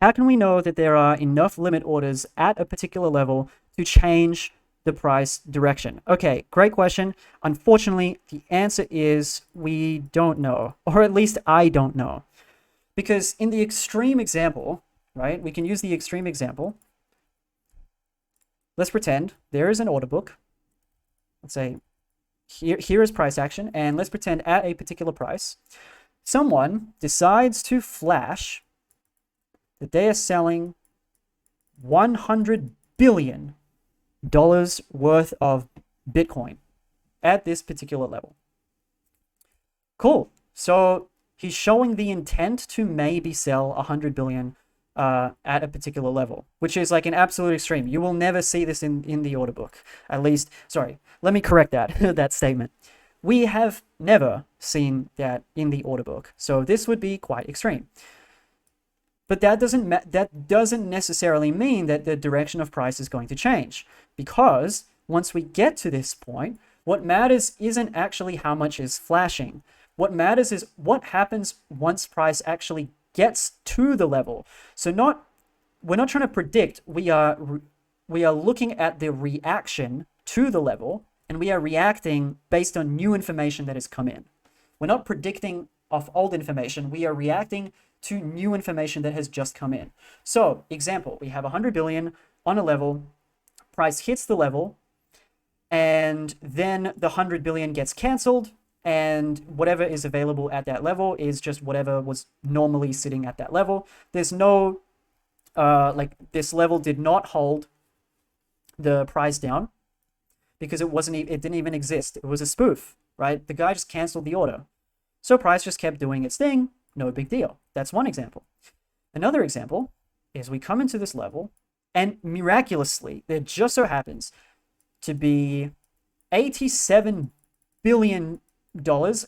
How can we know that there are enough limit orders at a particular level to change the price direction? Okay, great question. Unfortunately, the answer is we don't know, or at least I don't know. Because in the extreme example, right, we can use the extreme example. Let's pretend there is an order book. Let's say here is price action, and let's pretend at a particular price, someone decides to flash that they are selling $100 billion worth of Bitcoin at this particular level. Cool. So he's showing the intent to maybe sell 100 billion at a particular level, which is like an absolute extreme. You will never see this in the order book. At least, sorry, let me correct that that statement. We have never seen that in the order book. So this would be quite extreme. But that doesn't necessarily mean that the direction of price is going to change, because once we get to this point, what matters isn't actually how much is flashing. What matters is what happens once price actually gets to the level. So we're not trying to predict. We are looking at the reaction to the level, and we are reacting based on new information that has come in. We're not predicting off old information. We are reacting to new information that has just come in. So, example, we have 100 billion on a level, price hits the level, and then the 100 billion gets canceled, and whatever is available at that level is just whatever was normally sitting at that level. There's no, this level did not hold the price down because it didn't even exist. It was a spoof, right? The guy just canceled the order. So price just kept doing its thing. No big deal. That's one example. Another example is we come into this level, and miraculously, there just so happens to be $87 billion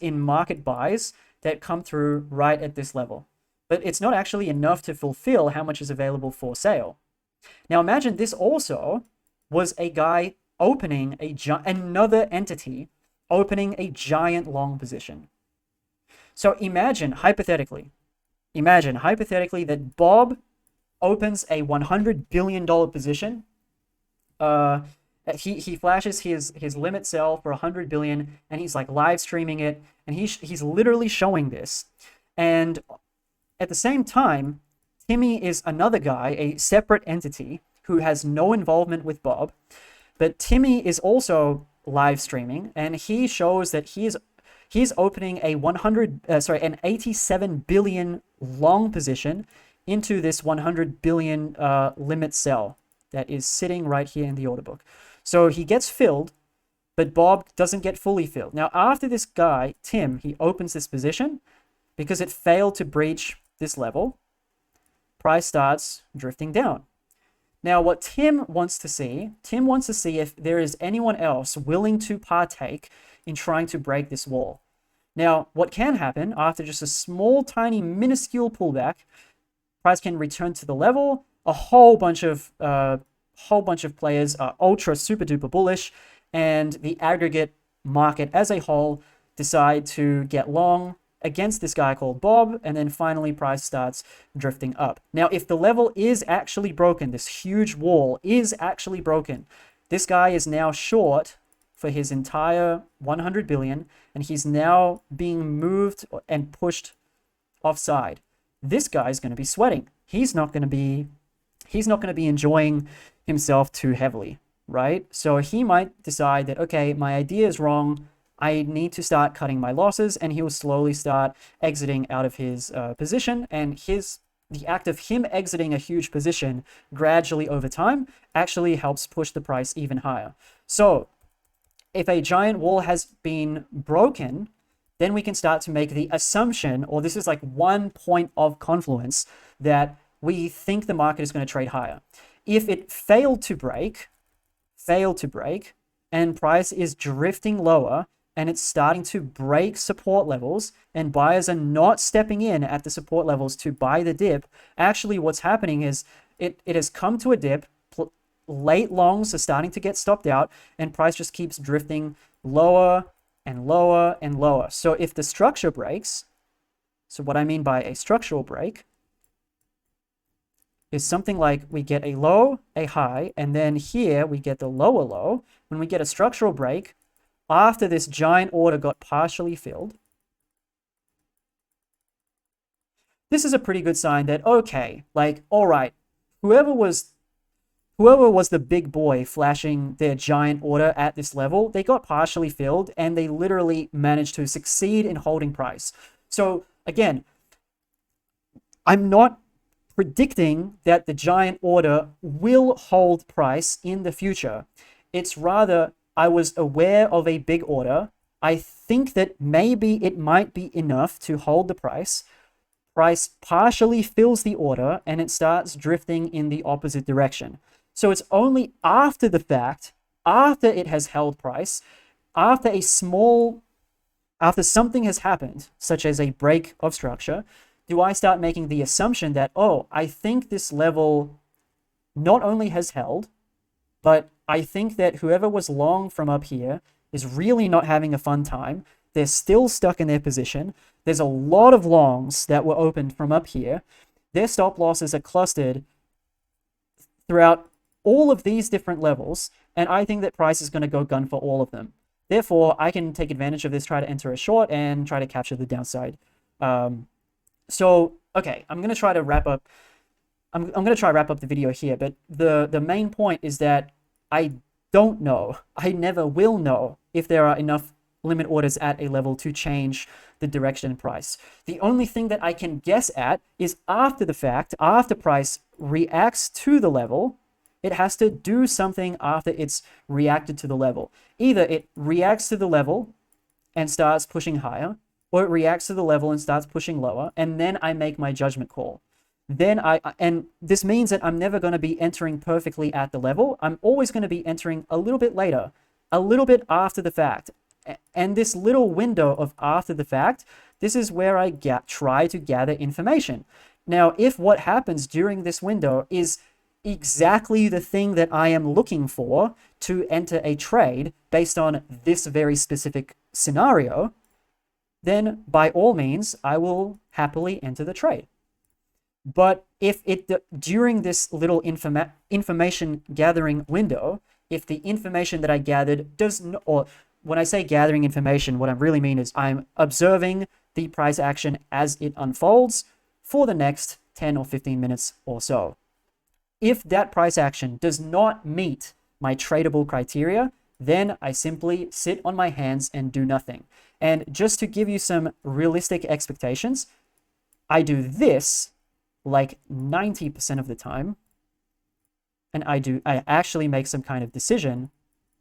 in market buys that come through right at this level. But it's not actually enough to fulfill how much is available for sale. Now imagine this also was a guy opening another entity opening a giant long position. So imagine hypothetically that Bob opens a $100 billion position. He flashes his limit sell for 100 billion, and he's like live streaming it, and he's literally showing this. And at the same time, Timmy is another guy, a separate entity who has no involvement with Bob, but Timmy is also live streaming, and he shows that he's opening an 87 billion long position into this 100 billion limit sell that is sitting right here in the order book. So he gets filled, but Bob doesn't get fully filled. Now, after this guy, Tim, he opens this position, because it failed to breach this level, price starts drifting down. Now, what Tim wants to see if there is anyone else willing to partake in trying to break this wall. Now, what can happen after just a small, tiny, minuscule pullback, price can return to the level. A whole bunch of players are ultra super duper bullish, and the aggregate market as a whole decide to get long against this guy called Bob, and then finally price starts drifting up. Now, if the level is actually broken, this huge wall is actually broken, this guy is now short for his entire 100 billion, and he's now being moved and pushed offside. This guy's going to be sweating. He's not going to be enjoying himself too heavily, right? So he might decide that, okay, my idea is wrong. I need to start cutting my losses, and he will slowly start exiting out of his position. And the act of him exiting a huge position gradually over time actually helps push the price even higher. So if a giant wall has been broken, then we can start to make the assumption, or this is like one point of confluence, that we think the market is going to trade higher. If it failed to break, and price is drifting lower, and it's starting to break support levels, and buyers are not stepping in at the support levels to buy the dip, actually what's happening is it has come to a dip, late longs are starting to get stopped out, and price just keeps drifting lower and lower and lower. So if the structure breaks, so what I mean by a structural break is something like we get a low, a high, and then here we get the lower low. When we get a structural break, after this giant order got partially filled, this is a pretty good sign that, okay, like, all right, whoever was the big boy flashing their giant order at this level, they got partially filled and they literally managed to succeed in holding price. So again, I'm not predicting that the giant order will hold price in the future. It's rather, I was aware of a big order. I think that maybe it might be enough to hold the price. Price partially fills the order and it starts drifting in the opposite direction. So it's only after the fact, after it has held price, after something has happened, such as a break of structure, do I start making the assumption that, oh, I think this level not only has held, but I think that whoever was long from up here is really not having a fun time. They're still stuck in their position. There's a lot of longs that were opened from up here. Their stop losses are clustered throughout all of these different levels, and I think that price is going to go gun for all of them. Therefore, I can take advantage of this, try to enter a short, and try to capture the downside. So, okay, I'm going to try to wrap up. I'm going to try to wrap up the video here, but the main point is that I don't know, I never will know if there are enough limit orders at a level to change the direction in price. The only thing that I can guess at is after the fact, after price reacts to the level, it has to do something after it's reacted to the level. Either it reacts to the level and starts pushing higher, or it reacts to the level and starts pushing lower, and then I make my judgment call. And this means that I'm never going to be entering perfectly at the level. I'm always going to be entering a little bit later, a little bit after the fact. And this little window of after the fact, this is where I try to gather information. Now, if what happens during this window is exactly the thing that I am looking for to enter a trade based on this very specific scenario, then by all means, I will happily enter the trade. But if during this little information gathering window, if the information that I gathered does not, or when I say gathering information, what I really mean is I'm observing the price action as it unfolds for the next 10 or 15 minutes or so. If that price action does not meet my tradable criteria, then I simply sit on my hands and do nothing. And just to give you some realistic expectations, I do this like 90% of the time, and I actually make some kind of decision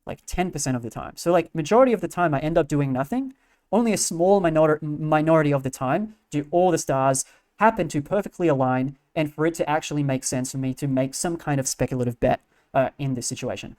like 10% of the time. So like majority of the time I end up doing nothing. Only a small minority of the time do all the stars happen to perfectly align and for it to actually make sense for me to make some kind of speculative bet in this situation.